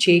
6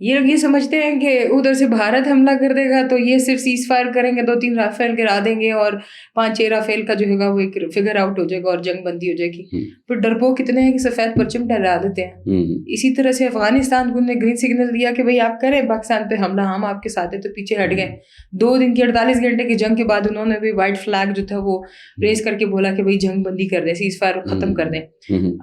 یہ لوگ یہ سمجھتے ہیں کہ ادھر سے بھارت حملہ کر دے گا تو یہ صرف سیز فائر کریں گے, 2-3 رافیل گرا دیں گے اور 5-6 رافیل کا جو ہوگا وہ ایک فگر آؤٹ ہو جائے گا اور جنگ بندی ہو جائے گی. پھر ڈرپوک کتنے ہیں کہ سفید پرچم ڈرا دیتے ہیں. اسی طرح سے افغانستان کو نے گرین سگنل دیا کہ بھائی آپ کریں پاکستان پہ حملہ, ہم آپ کے ساتھ ہیں, تو پیچھے ہٹ گئے. 2 دن کی 48 گھنٹے کی جنگ کے بعد انہوں نے بھی وائٹ فلیگ جو تھا وہ ریز کر کے بولا کہ بھائی جنگ بندی کر دیں, سیز فائر ختم کر دیں.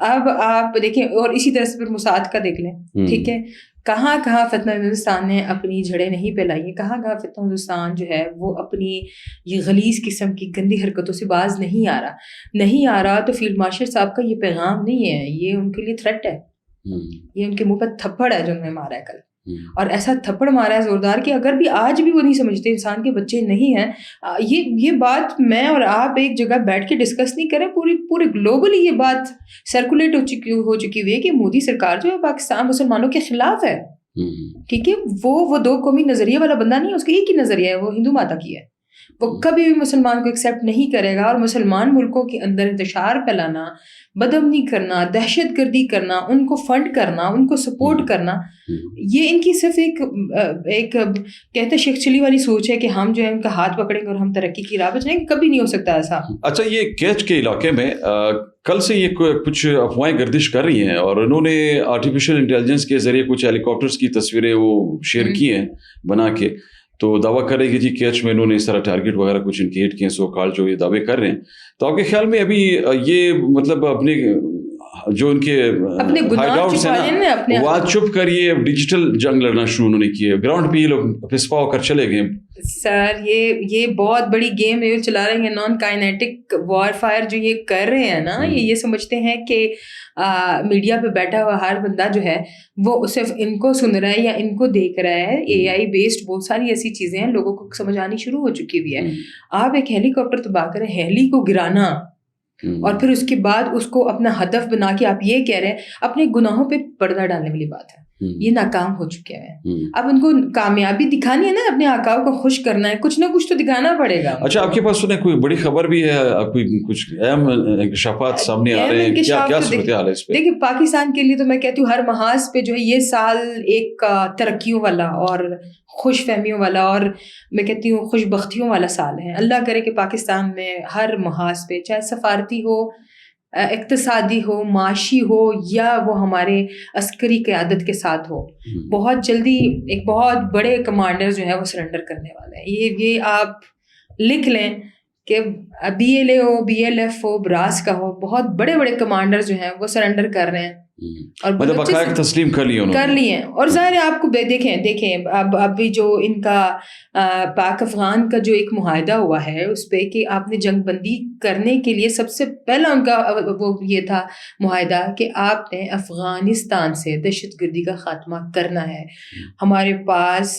اب آپ دیکھیں, اور اسی طرح سے پھر مساعد کا دیکھ لیں, ٹھیک ہے, کہاں کہاں فتنہ ہندوستان نے اپنی جھڑیں نہیں پھیلائی ہیں, کہاں کہاں فتنہ ہندوستان جو ہے وہ اپنی یہ غلیظ قسم کی گندی حرکتوں سے باز نہیں آ رہا. تو فیلڈ مارشل صاحب کا یہ پیغام نہیں ہے, یہ ان کے لیے تھریٹ ہے, یہ ان کے منہ پہ تھپڑ ہے جو انہوں نے مارا ہے کل, اور ایسا تھپڑ مارا ہے زوردار کہ اگر بھی آج بھی وہ نہیں سمجھتے انسان کے بچے نہیں ہیں. یہ بات میں اور آپ ایک جگہ بیٹھ کے ڈسکس نہیں کریں, پورے گلوبلی یہ بات سرکولیٹ ہو چکی ہوئی ہے کہ مودی سرکار جو ہے پاکستان مسلمانوں کے خلاف ہے. ٹھیک ہے, وہ 2 قومی نظریے والا بندہ نہیں ہے, اس کا ایک ہی نظریہ ہے, وہ ہندو ماتا کی ہے. وہ کبھی بھی مسلمان کو ایکسیپٹ نہیں کرے گا, اور مسلمان ملکوں کے اندر انتشار پھیلانا, بدامنی کرنا, دہشت گردی کرنا, ان کو فنڈ کرنا, ان کو سپورٹ کرنا, یہ ان کی صرف ایک کہتے شیخ چلی والی سوچ ہے کہ ہم جو ہے ان کا ہاتھ پکڑیں گے اور ہم ترقی کی راہ پہ چلیں گے. کبھی نہیں ہو سکتا ایسا. اچھا, یہ کیچ کے علاقے میں کل سے یہ کچھ افواہیں گردش کر رہی ہیں, اور انہوں نے آرٹیفیشیل انٹیلیجنس کے ذریعے کچھ ہیلی کاپٹرس کی تصویریں وہ شیئر کی ہیں بنا کے, تو دعویٰ کر رہے کہ جی کیچ میں انہوں نے اس طرح ٹارگیٹ وغیرہ کچھ انڈیکیٹ کیے, سو کال جو یہ دعوے کر رہے ہیں. تو آپ کے خیال میں ابھی یہ مطلب اپنے جو ان کے ہائیڈ آؤٹس ہیں نا, وہاں چھپ کر یہ ڈیجیٹل جنگ لڑنا شروع انہوں نے کیے, گراؤنڈ پہ یہ لوگ پسپا ہو کر چلے گئے. سر یہ بہت بڑی گیم ہے چلا رہے ہیں, نان کائنیٹک وار فائر جو یہ کر رہے ہیں نا, یہ سمجھتے ہیں کہ میڈیا پہ بیٹھا ہوا ہر بندہ جو ہے وہ صرف ان کو سن رہا ہے یا ان کو دیکھ رہا ہے. اے آئی بیسڈ بہت ساری ایسی چیزیں ہیں, لوگوں کو سمجھ آنی شروع ہو چکی ہوئی ہے. آپ ایک ہیلی کاپٹر تباہ کریں, ہیلی کو گرانا, اور پھر اس کے بعد اس کو اپنا ہدف بنا کے آپ یہ کہہ رہے ہیں, اپنے گناہوں پہ پردہ ڈالنے والی بات ہے. یہ ناکام ہو چکے ہیں. اب ان کو کامیابی دکھانی ہے نا, اپنے آقاؤں کو خوش کرنا ہے, کچھ نہ کچھ تو دکھانا پڑے گا. اچھا, آپ کے پاس سنیں کوئی بڑی خبر بھی ہے, کوئی کچھ اہم انکشافات سامنے آ رہے ہیں, کیا صورتحال ہے اس پہ؟ دیکھیں, پاکستان کے لیے تو میں کہتی ہوں ہر محاذ پہ جو ہے یہ سال ایک ترقیوں والا اور خوش فہمیوں والا اور میں کہتی ہوں خوش بختیوں والا سال ہے. اللہ کرے کہ پاکستان میں ہر محاذ پہ, چاہے سفارتی ہو, اقتصادی ہو, معاشی ہو, یا وہ ہمارے عسکری قیادت کے ساتھ ہو, بہت جلدی ایک بہت بڑے کمانڈر جو ہے وہ سرنڈر کرنے والے ہیں. یہ آپ لکھ لیں کہ BLA ہو, BLF ہو, براس کا ہو, بہت بڑے بڑے کمانڈر جو ہیں وہ سرنڈر کر رہے ہیں, اور مطلب حقائق تسلیم کر لیے. اور ظاہر ہے آپ کو دیکھیں اب بھی جو ان کا پاک افغان کا جو ایک معاہدہ ہوا ہے اس پہ کہ آپ نے جنگ بندی کرنے کے لیے سب سے پہلا ان کا وہ یہ تھا معاہدہ کہ آپ نے افغانستان سے دہشت گردی کا خاتمہ کرنا ہے. ہمارے پاس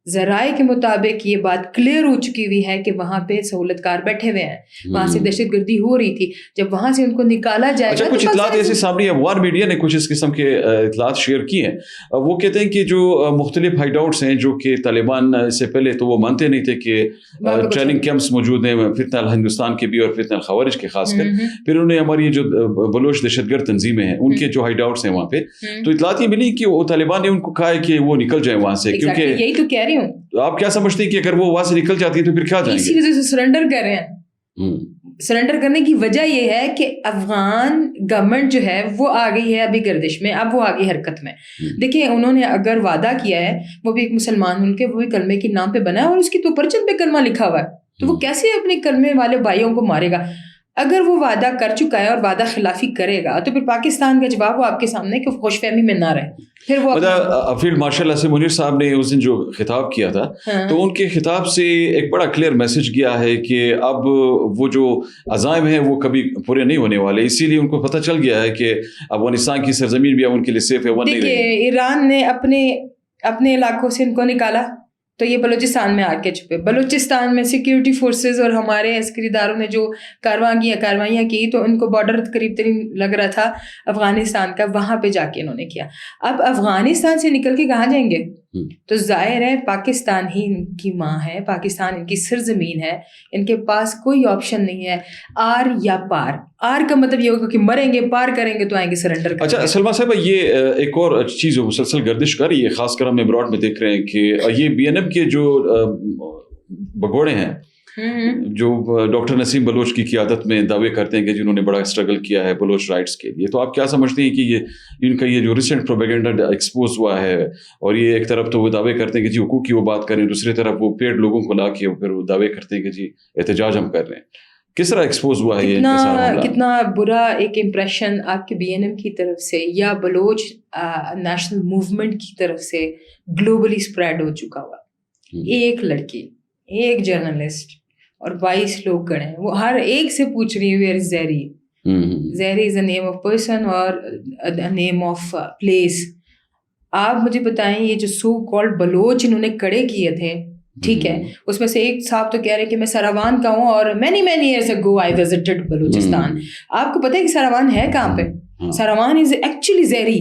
ذرائع کے مطابق یہ بات کلیئر ہو چکی ہوئی ہے کہ وہاں پہ سہولت کار بیٹھے ہوئے ہیں, وہاں سے دہشت گردی ہو رہی تھی, جب وہاں سے ان کو نکالا جائے گا. اچھا, کچھ اطلاعات ایسے سامنے افغان میڈیا نے کچھ اس قسم کے اطلاعات شیئر کی ہیں. وہ کہتے ہیں کہ جو مختلف ہائیڈ آؤٹس ہیں جو کہ طالبان سے پہلے تو وہ مانتے نہیں تھے کہ ٹریننگ کیمپس موجود ہیں فتنہ ہندوستان کے بھی اور فتنہ الخوارج کے خاص کر, پھر انہوں نے ہماری جو بلوچ دہشت گرد تنظیمیں ہیں ان کے جو ہائیڈ آؤٹس ہیں وہاں پہ, تو اطلاعات یہ ملی کہ وہ طالبان نے ان کو کہا ہے کہ وہ نکل جائیں وہاں سے, کیونکہ یہی تو کہہ رہی ہوں. آپ کیا سمجھتے ہیں کہ اگر وہ وہاں سے نکل جاتی ہے تو پھر کیا جائیں گے؟ اسی وجہ سے سرنڈر کر رہے ہیں. سرنڈر کرنے کی وجہ یہ ہے کہ افغان گورنمنٹ جو ہے وہ آ گئی ہے ابھی گردش میں, اب وہ آ گئی حرکت میں. دیکھیں, انہوں نے اگر وعدہ کیا ہے, وہ بھی ایک مسلمان ملک ہے, وہ بھی کلمے کے نام پہ بنا ہے اور اس کی تو پرچم پہ کلمہ لکھا ہوا ہے, تو وہ کیسے اپنے کلمے والے بھائیوں کو مارے گا؟ اگر وہ وعدہ کر چکا ہے اور وعدہ خلافی کرے گا تو پھر پاکستان کا جواب وہ آپ کے سامنے کہ خوش فہمی میں نہ رہے. پھر وہ فیلڈ مارشل اسد منیر صاحب نے اس دن جو خطاب کیا تھا, تو ان کے خطاب سے ایک بڑا کلیئر میسج گیا ہے کہ اب وہ جو عزائم ہیں وہ کبھی پورے نہیں ہونے والے, اسی لیے ان کو پتہ چل گیا ہے کہ افغانستان کی سرزمین بھی اب ان کے لیے سیف ہے. دیکھیے, ایران نے اپنے علاقوں سے ان کو نکالا تو یہ بلوچستان میں آ کے چھپے. بلوچستان میں سیکیورٹی فورسز اور ہمارے عسکری اداروں نے جو کاروائیاں کی تو ان کو بارڈر قریب ترین لگ رہا تھا افغانستان کا, وہاں پہ جا کے انہوں نے کیا. اب افغانستان سے نکل کے کہاں جائیں گے؟ تو ظاہر ہے پاکستان ہی ان کی ماں ہے, پاکستان ان کی سرزمین ہے, ان کے پاس کوئی آپشن نہیں ہے آر یا پار. آر کا مطلب یہ ہوگا کہ مریں گے, پار کریں گے تو آئیں گے سرنڈر. اچھا سلما صاحب, یہ ایک اور چیز مسلسل گردش کر رہی ہے, خاص کر ہم ابراڈ میں دیکھ رہے ہیں کہ یہ بی این ایم کے جو بگوڑے ہیں جو ڈاکٹر نسیم بلوچ کی قیادت میں دعوے کرتے ہیں کہ جنہوں نے بڑا اسٹرگل کیا ہے بلوچ رائٹس کے لیے, تو آپ کیا سمجھتے ہیں کہ یہ ان کا یہ جو ریسنٹ پروپیگنڈا ایکسپوز ہوا ہے, اور یہ ایک طرف تو وہ دعوے کرتے ہیں کہ جی حقوق کی وہ بات کریں, دوسری طرف وہ پیڈ لوگوں کو لا کے پھر وہ دعوے کرتے ہیں کہ جی احتجاج ہم کر رہے ہیں, کس طرح ایکسپوز ہوا ہے یہ؟ کتنا برا ایک امپریشن آپ کے بی این ایم کی طرف سے یا بلوچ نیشنل موومنٹ کی طرف سے گلوبلی اسپریڈ ہو چکا ہوا. ایک لڑکی, ایک جرنلسٹ اور 22 لوگ کھڑے ہیں, وہ ہر ایک سے پوچھ رہی ہے where is Zuhri. Zuhri is a name of person اور نیم آف پلیس. آپ مجھے بتائیں یہ جو سو کالڈ بلوچ انہوں نے کھڑے کیے تھے, ٹھیک ہے, اس میں سے ایک صاحب تو کہہ رہے ہیں کہ میں سراوان کا ہوں اور many years ago I visited Balochistan. آپ کو پتہ ہے کہ سراوان ہے کہاں پہ؟ سراوان از ایکچولی زہری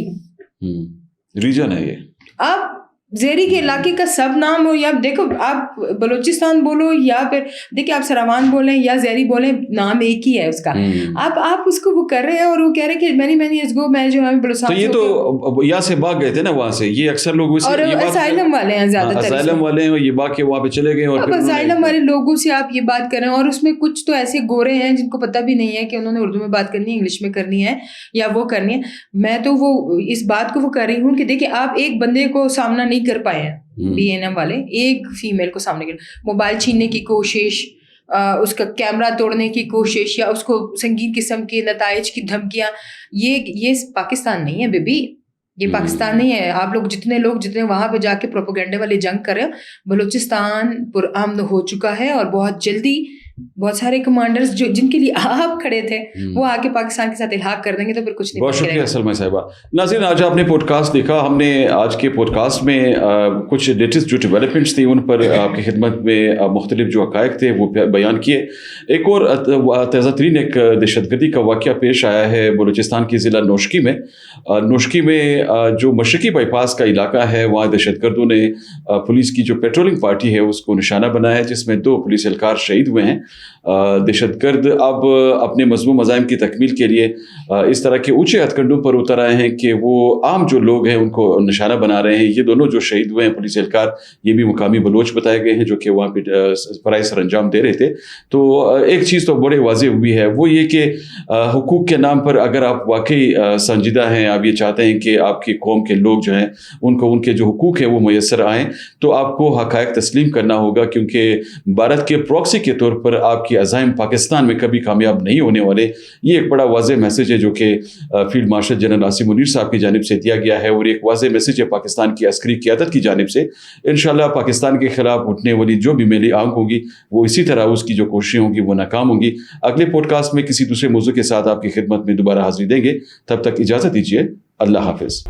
ریجن ہے یہ. آپ زہری کے علاقے کا سب نام ہو, یا دیکھو آپ بلوچستان بولو یا پھر دیکھیں آپ سراوان بولیں یا زہری بولیں, نام ایک ہی ہے اس کا. آپ اس کو وہ کر رہے ہیں اور وہ کہہ رہے ہیں کہ مینی ایئرس گو میں جو ہے بلوچستان. تو یہ تو یہاں سے بھاگ گئے تھے نا وہاں سے, یہ اکثر لوگ اور اسائلم والے ہیں زیادہ تر, اسائلم والے ہیں, یہ بھاگ کے وہاں پہ چلے گئے. اور اب اسائلم والے لوگوں سے آپ یہ بات کر رہے ہیں, اور اس میں کچھ تو ایسے گورے ہیں جن کو پتہ بھی نہیں ہے کہ انہوں نے اردو میں بات کرنی ہے, انگلش میں کرنی ہے یا وہ کرنی ہے. میں تو وہ اس بات کو وہ کر رہی ہوں کہ دیکھیں آپ ایک بندے کو سامنا نہیں کر پائے ہیں بی این ایم والے, ایک فیمیل کو سامنے کر, موبائل چھیننے کی کوشش, اس کا کیمرہ توڑنے کی کوشش, یا اس کو سنگین قسم کے نتائج کی دھمکیاں. یہ پاکستان نہیں ہے بیبی, یہ پاکستان نہیں ہے. آپ لوگ جتنے وہاں پہ جا کے پروپیگنڈے والی جنگ کر رہے ہو, بلوچستان پرامن ہو چکا ہے, اور بہت جلدی بہت سارے کمانڈرز جن کے لیے آپ کھڑے تھے وہ آ کے پاکستان کے ساتھ الحاق کر دیں گے, تو پھر کچھ نہیں. بہت شکریہ سلما صاحبہ. ناظرین, آج آپ نے پوڈ کاسٹ دیکھا. ہم نے آج کے پوڈ کاسٹ میں کچھ لیٹسٹ جو ڈیولپمنٹس تھیں ان پر آپ کی خدمت میں مختلف جو حقائق تھے وہ بیان کیے. ایک اور تازہ ترین ایک دہشت گردی کا واقعہ پیش آیا ہے بلوچستان کی ضلع نوشکی میں. نوشکی میں جو مشرقی بائی پاس کا علاقہ ہے, وہاں دہشت گردوں نے پولیس کی جو پیٹرولنگ پارٹی ہے اس کو نشانہ بنایا ہے, جس میں 2 پولیس اہلکار شہید ہوئے ہیں. دہشت گرد اب اپنے مذموم مزاحم کی تکمیل کے لیے اس طرح کے اونچے ہتھ کنڈوں پر اتر آئے ہیں کہ وہ عام جو لوگ ہیں ان کو نشانہ بنا رہے ہیں. یہ دونوں جو شہید ہوئے ہیں پولیس اہلکار, یہ بھی مقامی بلوچ بتائے گئے ہیں جو کہ وہاں پہ فرائض سر انجام دے رہے تھے. تو ایک چیز تو بڑے واضح ہوئی ہے, وہ یہ کہ حقوق کے نام پر اگر آپ واقعی سنجیدہ ہیں, آپ یہ چاہتے ہیں کہ آپ کی قوم کے لوگ جو ہیں ان کو ان کے جو حقوق ہیں وہ میسر آئیں, تو آپ کو حقائق تسلیم کرنا ہوگا, کیونکہ بھارت کے پراکسی کے طور پر آپ کی عزائم پاکستان میں کبھی کامیاب نہیں ہونے والے. یہ ایک بڑا واضح میسج ہے جو کہ field marshal general Asim Munir صاحب کی جانب سے دیا گیا ہے, اور ایک واضح میسج ہے پاکستان کی عسکری قیادت کی جانب سے. انشاءاللہ پاکستان کے خلاف اٹھنے والی جو بھی میلی آنکھ ہوگی وہ اسی طرح اس کی جو کوششیں ہوں گی وہ ناکام ہوں گی. اگلے پوڈ کاسٹ میں کسی دوسرے موضوع کے ساتھ آپ کی خدمت میں دوبارہ حاضری دیں گے. تب تک اجازت دیجیے. اللہ حافظ.